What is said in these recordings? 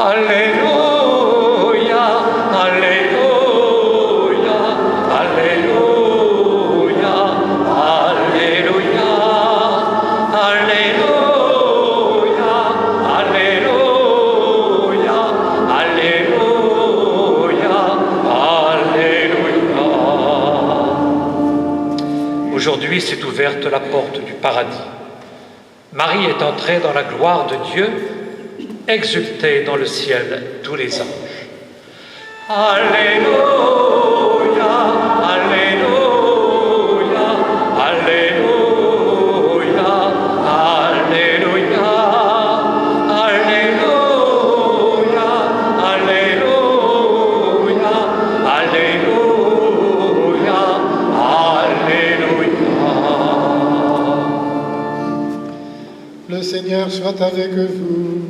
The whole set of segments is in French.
Alléluia, Alléluia, Alléluia, Alléluia, Alléluia, Alléluia, Alléluia, Alléluia. Aujourd'hui s'est ouverte la porte du paradis. Marie est entrée dans la gloire de Dieu, exultez dans le ciel tous les anges. Alléluia, Alléluia, Alléluia, Alléluia, Alléluia, Alléluia, Alléluia, Alléluia. Le Seigneur soit avec vous.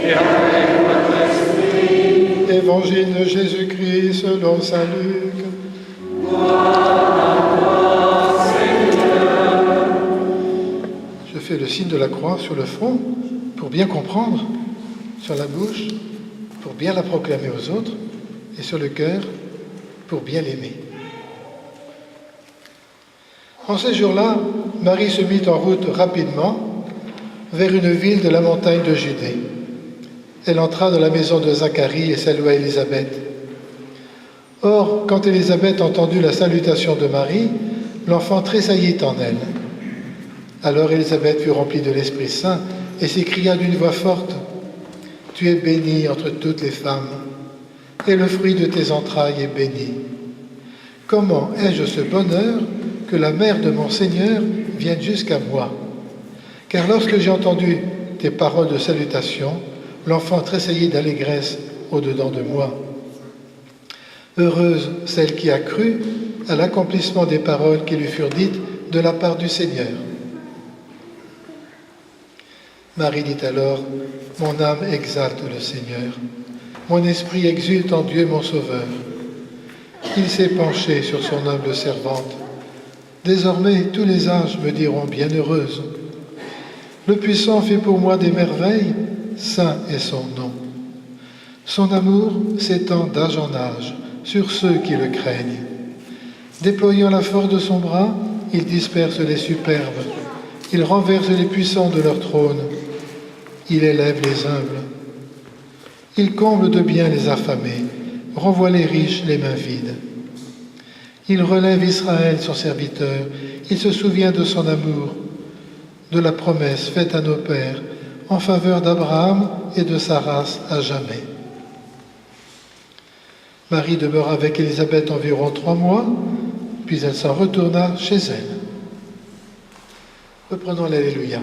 Et avec votre esprit. Évangile de Jésus-Christ selon saint Luc. Gloire à toi, Seigneur. Je fais le signe de la croix sur le front pour bien comprendre, sur la bouche pour bien la proclamer aux autres et sur le cœur pour bien l'aimer. En ces jours-là, Marie se mit en route rapidement vers une ville de la montagne de Judée. Elle entra dans la maison de Zacharie et salua Élisabeth. Or, quand Élisabeth entendit la salutation de Marie, l'enfant tressaillit en elle. Alors Élisabeth fut remplie de l'Esprit Saint et s'écria d'une voix forte : « Tu es bénie entre toutes les femmes, et le fruit de tes entrailles est béni. Comment ai-je ce bonheur que la mère de mon Seigneur vienne jusqu'à moi ? Car lorsque j'ai entendu tes paroles de salutation, l'enfant tressaillit d'allégresse au-dedans de moi. Heureuse celle qui a cru à l'accomplissement des paroles qui lui furent dites de la part du Seigneur. » Marie dit alors : « Mon âme exalte le Seigneur, mon esprit exulte en Dieu mon Sauveur. Il s'est penché sur son humble servante. Désormais tous les âges me diront bienheureuse. Le Puissant fait pour moi des merveilles, saint est son nom. Son amour s'étend d'âge en âge sur ceux qui le craignent. Déployant la force de son bras, il disperse les superbes. Il renverse les puissants de leur trône. Il élève les humbles. Il comble de bien les affamés, renvoie les riches les mains vides. Il relève Israël, son serviteur. Il se souvient de son amour, de la promesse faite à nos pères, en faveur d'Abraham et de sa race à jamais. » Marie demeura avec Élisabeth environ 3 mois, puis elle s'en retourna chez elle. Reprenons l'Alléluia.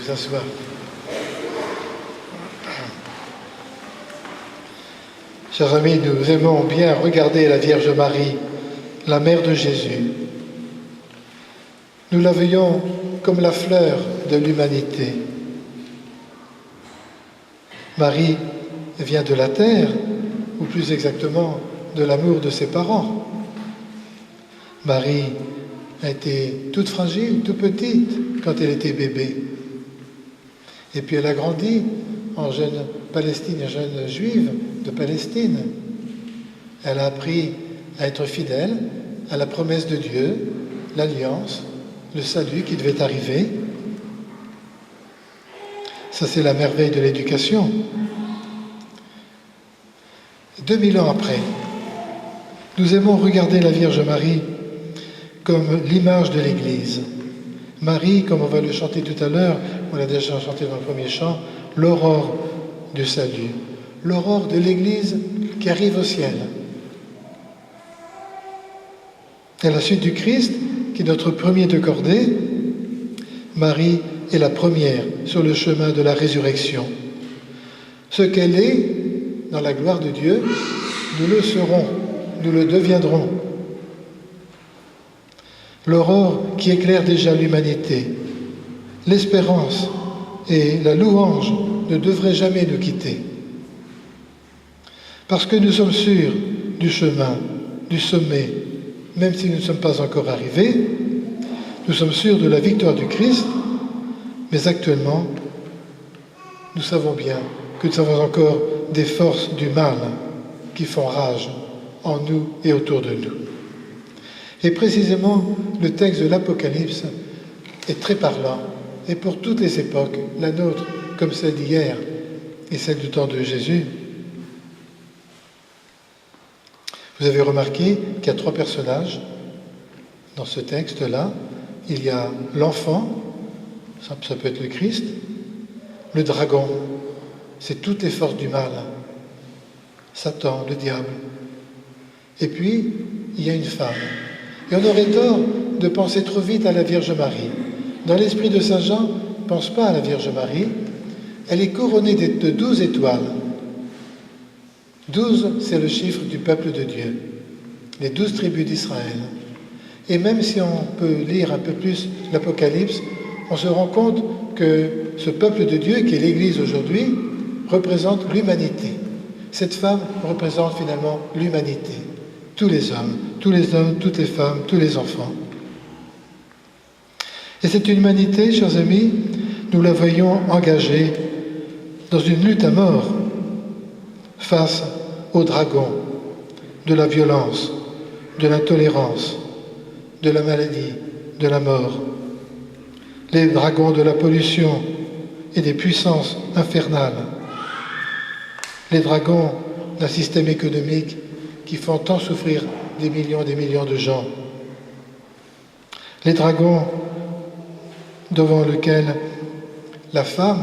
S'asseoir. Chers amis, nous aimons bien regarder la Vierge Marie, la mère de Jésus. Nous la voyons comme la fleur de l'humanité. Marie vient de la terre, ou plus exactement de l'amour de ses parents. Marie a été toute fragile, toute petite quand elle était bébé. Et puis elle a grandi en jeune Palestine, jeune juive de Palestine. Elle a appris à être fidèle à la promesse de Dieu, l'alliance, le salut qui devait arriver. Ça, c'est la merveille de l'éducation. 2000 ans après, nous aimons regarder la Vierge Marie comme l'image de l'Église. Marie, comme on va le chanter tout à l'heure, on l'a déjà chanté dans le premier chant, l'aurore du salut, l'aurore de l'Église qui arrive au ciel. À la suite du Christ, qui est notre premier de cordée, Marie est la première sur le chemin de la résurrection. Ce qu'elle est, dans la gloire de Dieu, nous le serons nous le deviendrons. L'aurore qui éclaire déjà l'humanité, l'espérance et la louange ne devraient jamais nous quitter. Parce que nous sommes sûrs du chemin, du sommet, même si nous ne sommes pas encore arrivés, nous sommes sûrs de la victoire du Christ, mais actuellement, nous savons bien que nous avons encore des forces du mal qui font rage en nous et autour de nous. Et précisément, le texte de l'Apocalypse est très parlant, et pour toutes les époques, la nôtre comme celle d'hier et celle du temps de Jésus. Vous avez remarqué qu'il y a 3 personnages dans ce texte-là. Il y a l'enfant, ça peut être le Christ, le dragon, c'est toutes les forces du mal, Satan, le diable. Et puis, il y a une femme. Et on aurait tort de penser trop vite à la Vierge Marie. Dans l'esprit de Saint Jean, ne pense pas à la Vierge Marie. Elle est couronnée de 12 étoiles. 12, c'est le chiffre du peuple de Dieu, les 12 tribus d'Israël. Et même si on peut lire un peu plus l'Apocalypse, on se rend compte que ce peuple de Dieu, qui est l'Église aujourd'hui, représente l'humanité. Cette femme représente finalement l'humanité. Tous les hommes, toutes les femmes, tous les enfants. Et cette humanité, chers amis, nous la voyons engagée dans une lutte à mort face au dragon de la violence, de l'intolérance, de la maladie, de la mort. Les dragons de la pollution et des puissances infernales. Les dragons d'un système économique qui font tant souffrir des millions de gens. Les dragons devant lesquels la femme,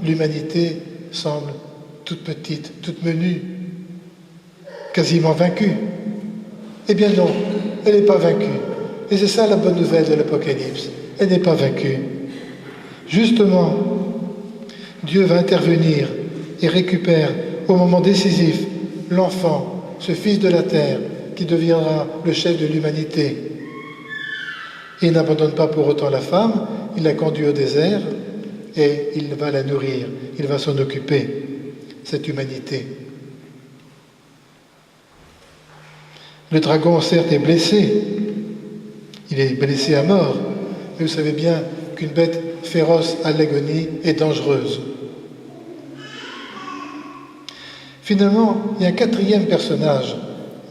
l'humanité, semble toute petite, toute menue, quasiment vaincue. Eh bien non, elle n'est pas vaincue. Et c'est ça la bonne nouvelle de l'Apocalypse. Elle n'est pas vaincue. Justement, Dieu va intervenir et récupère au moment décisif l'enfant, ce fils de la terre, qui deviendra le chef de l'humanité. Et il n'abandonne pas pour autant la femme, il la conduit au désert et il va la nourrir, il va s'en occuper, cette humanité. Le dragon, certes, est blessé, il est blessé à mort, mais vous savez bien qu'une bête féroce à l'agonie est dangereuse. Finalement, il y a un 4e personnage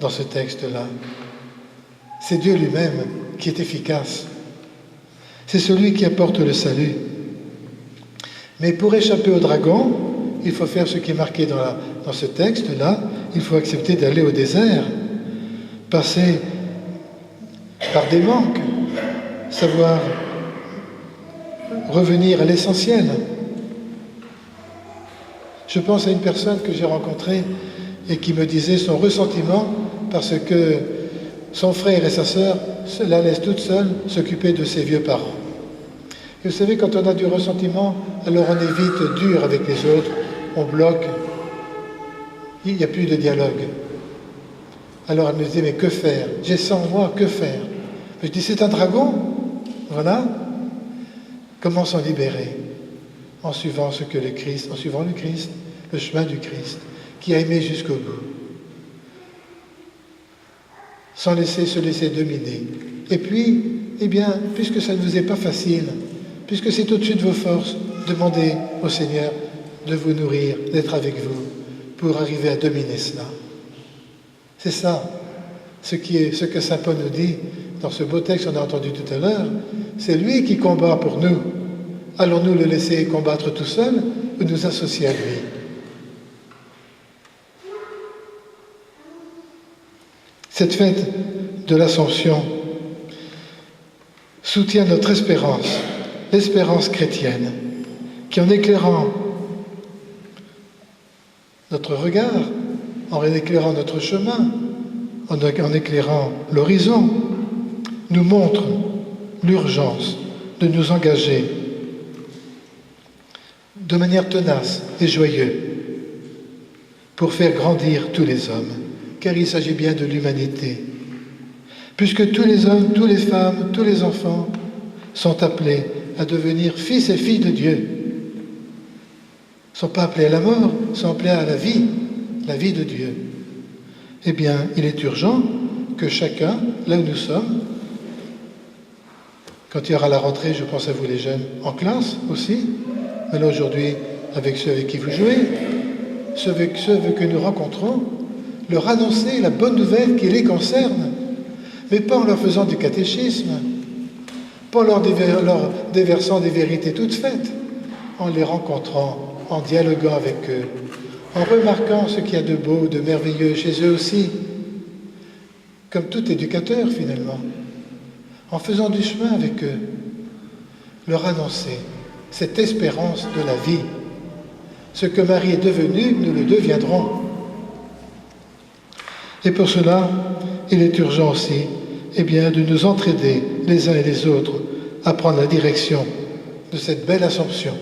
dans ce texte-là. C'est Dieu lui-même qui est efficace. C'est celui qui apporte le salut. Mais pour échapper au dragon, il faut faire ce qui est marqué dans ce texte-là. Il faut accepter d'aller au désert, passer par des manques, savoir revenir à l'essentiel. Je pense à une personne que j'ai rencontrée et qui me disait son ressentiment parce que son frère et sa sœur la laissent toute seule s'occuper de ses vieux parents. Et vous savez, quand on a du ressentiment, alors on est vite dur avec les autres, on bloque, il n'y a plus de dialogue. Alors elle me disait, mais que faire? J'ai 100 mois, que faire? Je dis, c'est un dragon, voilà. Comment s'en libérer? En suivant le Christ, le chemin du Christ, qui a aimé jusqu'au bout. Sans se laisser dominer. Et puis, eh bien, puisque ça ne vous est pas facile, puisque c'est au-dessus de vos forces, demandez au Seigneur de vous nourrir, d'être avec vous, pour arriver à dominer cela. C'est ça, ce que saint Paul nous dit dans ce beau texte qu'on a entendu tout à l'heure. C'est lui qui combat pour nous. Allons-nous le laisser combattre tout seul ou nous associer à lui? Cette fête de l'Assomption soutient notre espérance, l'espérance chrétienne, qui en éclairant notre regard, en éclairant notre chemin, en éclairant l'horizon, nous montre l'urgence de nous engager de manière tenace et joyeuse pour faire grandir tous les hommes, car il s'agit bien de l'humanité. Puisque tous les hommes, toutes les femmes, tous les enfants sont appelés à devenir fils et filles de Dieu. Ils ne sont pas appelés à la mort, ils sont appelés à la vie de Dieu. Eh bien, il est urgent que chacun, là où nous sommes, quand il y aura la rentrée, je pense à vous les jeunes, en classe aussi, mais là aujourd'hui, avec ceux avec qui vous jouez, ceux que nous rencontrons, leur annoncer la bonne nouvelle qui les concerne, mais pas en leur faisant du catéchisme, pas en leur déversant des vérités toutes faites, en les rencontrant, en dialoguant avec eux, en remarquant ce qu'il y a de beau, de merveilleux chez eux aussi, comme tout éducateur finalement, en faisant du chemin avec eux, leur annoncer cette espérance de la vie. Ce que Marie est devenue, nous le deviendrons. Et pour cela, il est urgent aussi de nous entraider les uns et les autres à prendre la direction de cette belle Assomption.